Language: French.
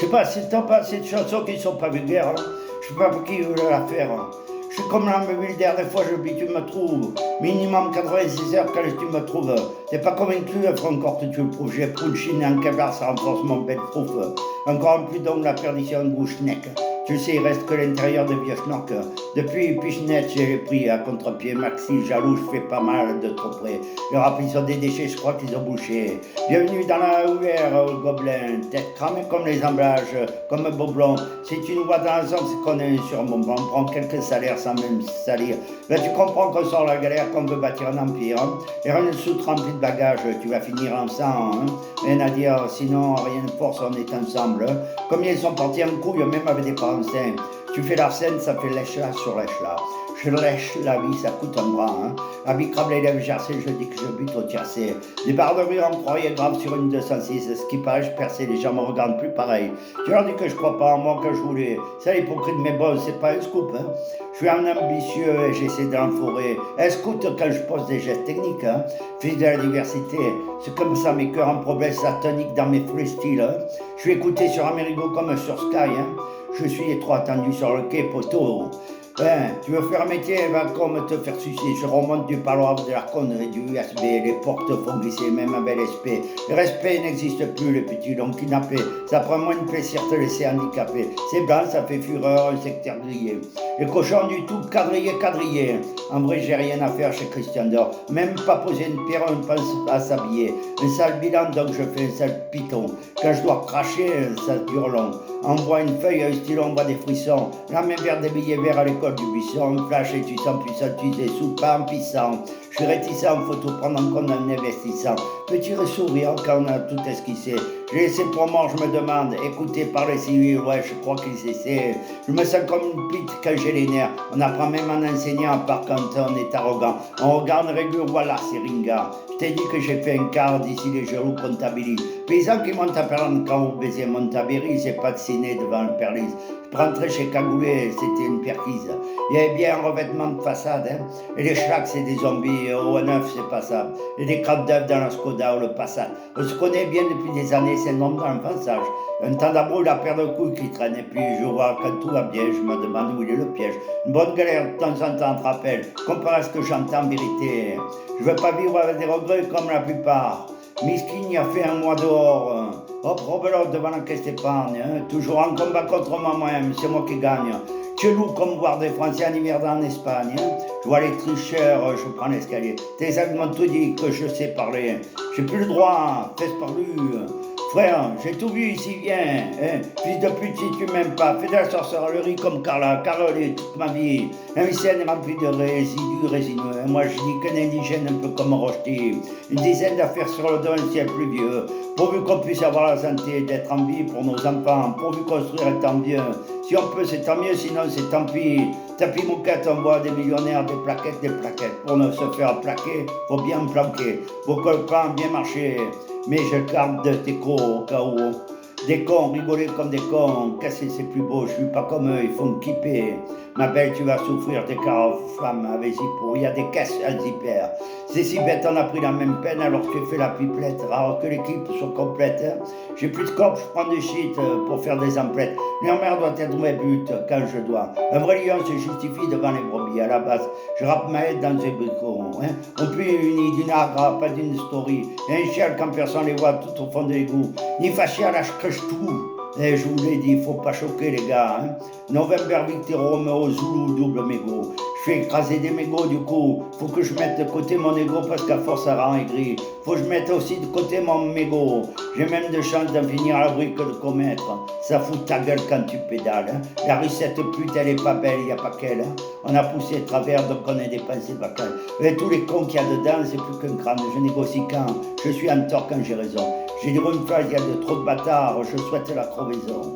Je sais pas, si t'as pas ces chansons qui sont pas vulgaires, hein. Je sais pas pour qui veut la faire. Hein. Je suis comme l'ambulaire, des fois tu me trouves. Minimum 86 heures quand tu me trouves. T'es pas convaincu, faut encore que tu le prouves. J'ai pris une chine en Kevlar, ça renforce mon bel prouf. Encore un plus donc la perdition de bouche-nec. Tu sais, il reste que l'intérieur de vieux schnock. Depuis Pichenette, j'ai pris à contre-pied. Maxi, jaloux, je fais pas mal de trop près. Le rap, ils sont des déchets, je crois qu'ils ont bouché. Bienvenue dans la UR, gobelin. Tête cramée comme les emblages, comme un boblon. Si tu nous vois dans la zone, c'est qu'on est sur un bonbon. On prend quelques salaires sans même salir. Là, tu comprends qu'on sort la galère, qu'on veut bâtir un empire. Hein. Et rien de sous rempli de bagages, tu vas finir en sang. Hein. Rien à dire, sinon, rien de force, on est ensemble. Combien ils sont partis en couille, même avec des parents sains. Tu fais la scène, ça fait lèche-là sur lèche-là. Je lèche la vie, ça coûte un bras. Hein. La vie crame les lèvres gercées, je dis que je bute au tiercé. Des barres de rue, on croyait grave sur une 206. Ce qui paraît, je perçais, les gens me regardent plus pareil. Tu leur dis que je crois pas en moi, que je voulais. C'est l'hypocrite, mais bon, c'est pas un scoop. Hein. Je suis un ambitieux et j'essaie d'enforer. Escoute quand je pose des gestes techniques. Hein. Fils de la diversité, c'est comme ça mes cœurs en problème satanique dans mes freestyles. Hein. Je suis écouté sur Amerigo comme sur Sky. Hein. Je suis trop attendu sur le quai, poteau. Ben, tu veux faire un métier, va comme te faire sucer. Je remonte du parloir de la connerie du USB. Les portes font glisser, même un bel SP. Le respect n'existe plus, les petits longs kidnappés. Ça prend moins de plaisir de te laisser handicapé. C'est blanc, ça fait fureur, un secteur grillé. Les cochons du tout, quadrillé. En vrai, j'ai rien à faire chez Christian Dior. Même pas poser une pierre, on pense à s'habiller. Un sale bilan, donc je fais un sale piton. Quand je dois cracher, ça dure long. Envoie une feuille, un stylo, on voit des frissons. La main verte, des billets verts à l'école du buisson. Flash et tu sens puissant, tu es sous, pas en puissant. Je suis réticent, faut tout prendre en compte en investissant. Petit sourire quand on a tout esquissé. J'ai laissé pour mort, je me demande. Écouté par les civils, ouais, je crois qu'ils essaient. Je me sens comme une pite quand j'ai les nerfs. On apprend même en enseignant, par quand on est arrogant. On regarde régule, voilà, c'est ringard. Je t'ai dit que j'ai fait un quart d'ici les genoux comptabilisent. Paysans qui montent à Perlande quand vous baisez Montabéry, c'est pas de ciné devant le Perlis. Je rentrais chez Cagoulé, c'était une perquise. Il y avait bien un revêtement de façade, hein. Et les schlacs, c'est des zombies, au 9, c'est passable. Et des crabes d'œufs dans la Skoda ou le Passat. On se connaît bien depuis des années, c'est le nom dans le passage. Un temps d'abord, la paire de couilles qui traîne. Et puis je vois quand tout va bien, je me demande où il est le piège. Une bonne galère de temps en temps te rappelle. Comparé à ce que j'entends en vérité. Je veux pas vivre avec des regrets comme la plupart. Miskin a fait un mois dehors. Hop, rebelote devant la caisse d'épargne. Hein. Toujours en combat contre moi-même, c'est moi qui gagne. C'est lourd comme voir des Français en hiver en Espagne. Hein. Je vois les tricheurs, je prends l'escalier. Tes amis m'ont tout dit que je sais parler. J'ai plus le droit, fesse par lui. Frère, j'ai tout vu ici, viens. Hein. Fils de pute, si tu m'aimes pas, fais de la sorcellerie comme Carla. Carole toute ma vie. Un scène rempli de résidus résineux. Moi, je dis qu'un indigène un peu comme Rochety. Une dizaine d'affaires sur le dos, un ciel pluvieux. Pourvu qu'on puisse avoir la santé d'être en vie pour nos enfants. Pourvu construire, tant bien. Si on peut, c'est tant mieux, sinon c'est tant pis. Tapis moquette, on voit des millionnaires, des plaquettes. Pour ne se faire plaquer, faut bien me planquer. Vos copains bien marcher. Mais je garde tes crocs au cas où. Des cons, rigoler comme des cons, casser c'est plus beau, je suis pas comme eux, ils font me kipper. Ma belle, tu vas souffrir, tes carottes femmes avec zippo, il y a des caisses à zipper. C'est si bête, on a pris la même peine alors que tu fais la pipelette, rare que l'équipe soit complète. Hein. J'ai plus de corps, je prends du shit pour faire des emplettes. Mère doit être mes buts quand je dois. Un vrai lion se justifie devant les brebis, à la base, je rappe ma aide dans un brico. Hein. On peut unir d'une agra, pas d'une story. Et un chial quand personne les voit tout au fond de l'égout. Ni fâché à la tout. Et je vous l'ai dit, il faut pas choquer les gars. Hein. November Victor Romeo Zulu double mégot. Je fais écraser des mégots du coup. Faut que je mette de côté mon ego parce qu'à force ça rend aigri. Faut que je mette aussi de côté mon mégot. J'ai même de chance d'en finir à l'abri que de commettre. Ça fout ta gueule quand tu pédales. Hein. La recette pute elle est pas belle, y a pas qu'elle. Hein. On a poussé de travers donc on est dépensé bacales. Et tous les cons qu'il y a dedans c'est plus qu'un crâne. Je négocie quand je suis en tort quand j'ai raison. J'ai des rumeurs, il y a de trop de bâtards, je souhaite la crevaison.